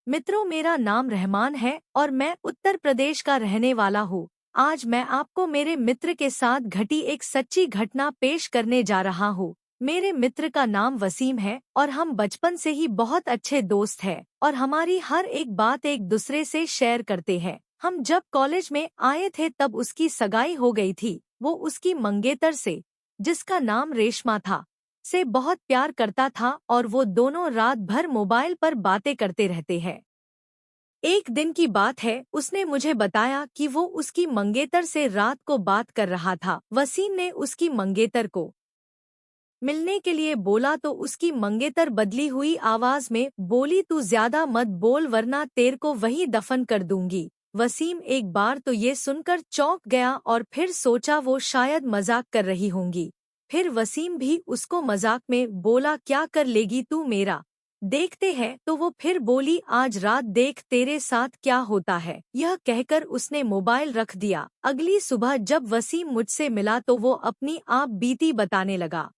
मित्रों, मेरा नाम रहमान है और मैं उत्तर प्रदेश का रहने वाला हूँ। आज मैं आपको मेरे मित्र के साथ घटी एक सच्ची घटना पेश करने जा रहा हूँ। मेरे मित्र का नाम वसीम है और हम बचपन से ही बहुत अच्छे दोस्त हैं और हमारी हर एक बात एक दूसरे से शेयर करते हैं। हम जब कॉलेज में आए थे तब उसकी सगाई हो गई थी। वो उसकी मंगेतर से, जिसका नाम रेशमा था, से बहुत प्यार करता था और वो दोनों रात भर मोबाइल पर बातें करते रहते हैं। एक दिन की बात है, उसने मुझे बताया कि वो उसकी मंगेतर से रात को बात कर रहा था। वसीम ने उसकी मंगेतर को मिलने के लिए बोला तो उसकी मंगेतर बदली हुई आवाज में बोली, तू ज्यादा मत बोल वरना तेरे को वहीं दफन कर दूंगी। वसीम एक बार तो ये सुनकर चौंक गया और फिर सोचा वो शायद मजाक कर रही होंगी। फिर वसीम भी उसको मजाक में बोला, क्या कर लेगी तू मेरा, देखते हैं। तो वो फिर बोली, आज रात देख तेरे साथ क्या होता है। यह कहकर उसने मोबाइल रख दिया। अगली सुबह जब वसीम मुझसे मिला तो वो अपनी आप बीती बताने लगा।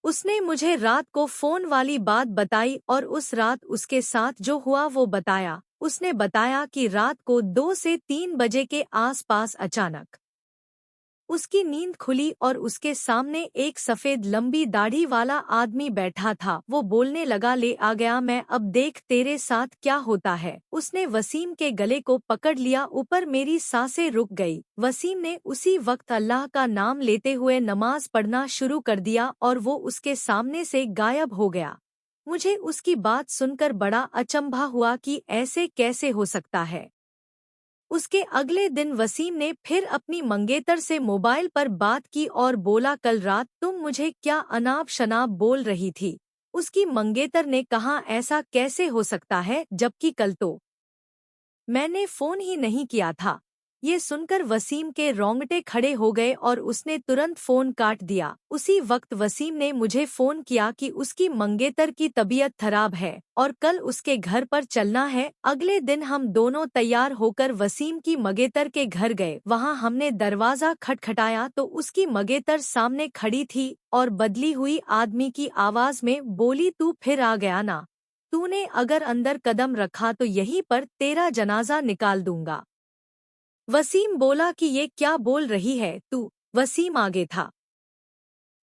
उसने मुझे रात को फोन वाली बात बताई और उस रात उसके साथ जो हुआ वो बताया। उसने बताया कि रात को 2 से 3 बजे के आसपास अचानक उसकी नींद खुली और उसके सामने एक सफेद लंबी दाढ़ी वाला आदमी बैठा था। वो बोलने लगा, ले आ गया मैं, अब देख तेरे साथ क्या होता है। उसने वसीम के गले को पकड़ लिया। ऊपर मेरी सांसें रुक गई। वसीम ने उसी वक्त अल्लाह का नाम लेते हुए नमाज पढ़ना शुरू कर दिया और वो उसके सामने से गायब हो गया। मुझे उसकी बात सुनकर बड़ा अचंभा हुआ कि ऐसे कैसे हो सकता है। उसके अगले दिन वसीम ने फिर अपनी मंगेतर से मोबाइल पर बात की और बोला, कल रात तुम मुझे क्या अनाप शनाप बोल रही थी। उसकी मंगेतर ने कहा, ऐसा कैसे हो सकता है जबकि कल तो मैंने फोन ही नहीं किया था। ये सुनकर वसीम के रोंगटे खड़े हो गए और उसने तुरंत फोन काट दिया। उसी वक्त वसीम ने मुझे फोन किया कि उसकी मंगेतर की तबीयत खराब है और कल उसके घर पर चलना है। अगले दिन हम दोनों तैयार होकर वसीम की मंगेतर के घर गए। वहां हमने दरवाजा खटखटाया तो उसकी मंगेतर सामने खड़ी थी और बदली हुई आदमी की आवाज में बोली, तू फिर आ गया ना, तूने अगर अंदर कदम रखा तो यहीं पर तेरा जनाजा निकाल दूंगा। वसीम बोला कि ये क्या बोल रही है तू। वसीम आगे था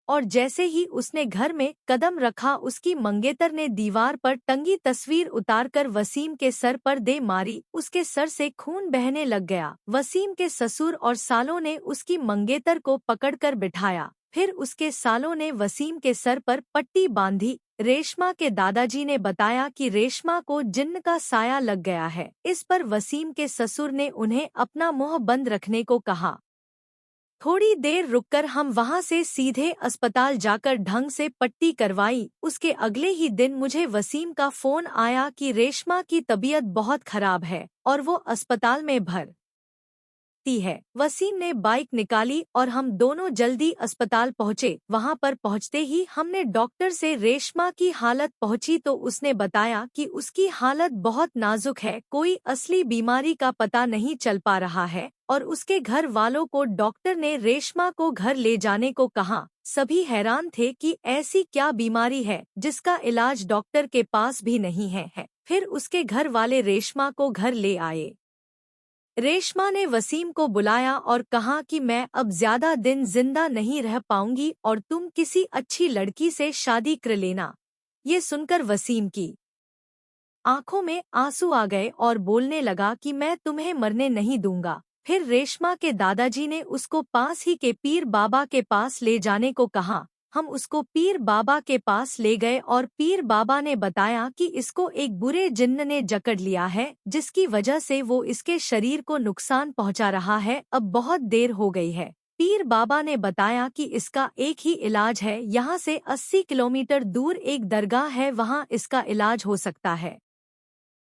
और जैसे ही उसने घर में कदम रखा उसकी मंगेतर ने दीवार पर टंगी तस्वीर उतारकर वसीम के सर पर दे मारी। उसके सर से खून बहने लग गया। वसीम के ससुर और सालों ने उसकी मंगेतर को पकड़कर बिठाया। फिर उसके सालों ने वसीम के सर पर पट्टी बांधी। रेशमा के दादाजी ने बताया कि रेशमा को जिन्न का साया लग गया है। इस पर वसीम के ससुर ने उन्हें अपना मुंह बंद रखने को कहा। थोड़ी देर रुककर हम वहां से सीधे अस्पताल जाकर ढंग से पट्टी करवाई। उसके अगले ही दिन मुझे वसीम का फोन आया कि रेशमा की तबीयत बहुत खराब है और वो अस्पताल में भर्ती है। वसीम ने बाइक निकाली और हम दोनों जल्दी अस्पताल पहुंचे। वहां पर पहुंचते ही हमने डॉक्टर से रेशमा की हालत पहुंची तो उसने बताया कि उसकी हालत बहुत नाजुक है, कोई असली बीमारी का पता नहीं चल पा रहा है और उसके घर वालों को डॉक्टर ने रेशमा को घर ले जाने को कहा। सभी हैरान थे कि ऐसी क्या बीमारी है जिसका इलाज डॉक्टर के पास भी नहीं है। फिर उसके घर वाले रेशमा को घर ले आए। रेशमा ने वसीम को बुलाया और कहा कि मैं अब ज्यादा दिन जिंदा नहीं रह पाऊंगी और तुम किसी अच्छी लड़की से शादी कर लेना। ये सुनकर वसीम की आंखों में आंसू आ गए और बोलने लगा कि मैं तुम्हें मरने नहीं दूंगा। फिर रेशमा के दादाजी ने उसको पास ही के पीर बाबा के पास ले जाने को कहा। हम उसको पीर बाबा के पास ले गए और पीर बाबा ने बताया कि इसको एक बुरे जिन्न ने जकड़ लिया है, जिसकी वजह से वो इसके शरीर को नुकसान पहुंचा रहा है। अब बहुत देर हो गई है। पीर बाबा ने बताया कि इसका एक ही इलाज है, यहाँ से 80 किलोमीटर दूर एक दरगाह है, वहाँ इसका इलाज हो सकता है।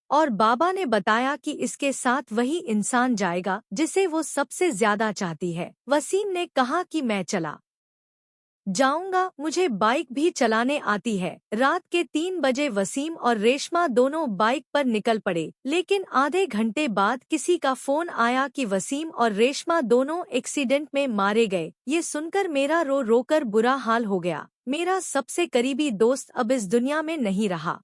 और बाबा ने बताया कि इसके साथ वही इंसान जाएगा जिसे वो सबसे ज्यादा चाहती है। वसीम ने कहा कि मैं चला जाऊंगा, मुझे बाइक भी चलाने आती है। रात के 3 बजे वसीम और रेशमा दोनों बाइक पर निकल पड़े, लेकिन आधे घंटे बाद किसी का फोन आया कि वसीम और रेशमा दोनों एक्सीडेंट में मारे गए। ये सुनकर मेरा रो रो कर बुरा हाल हो गया। मेरा सबसे करीबी दोस्त अब इस दुनिया में नहीं रहा।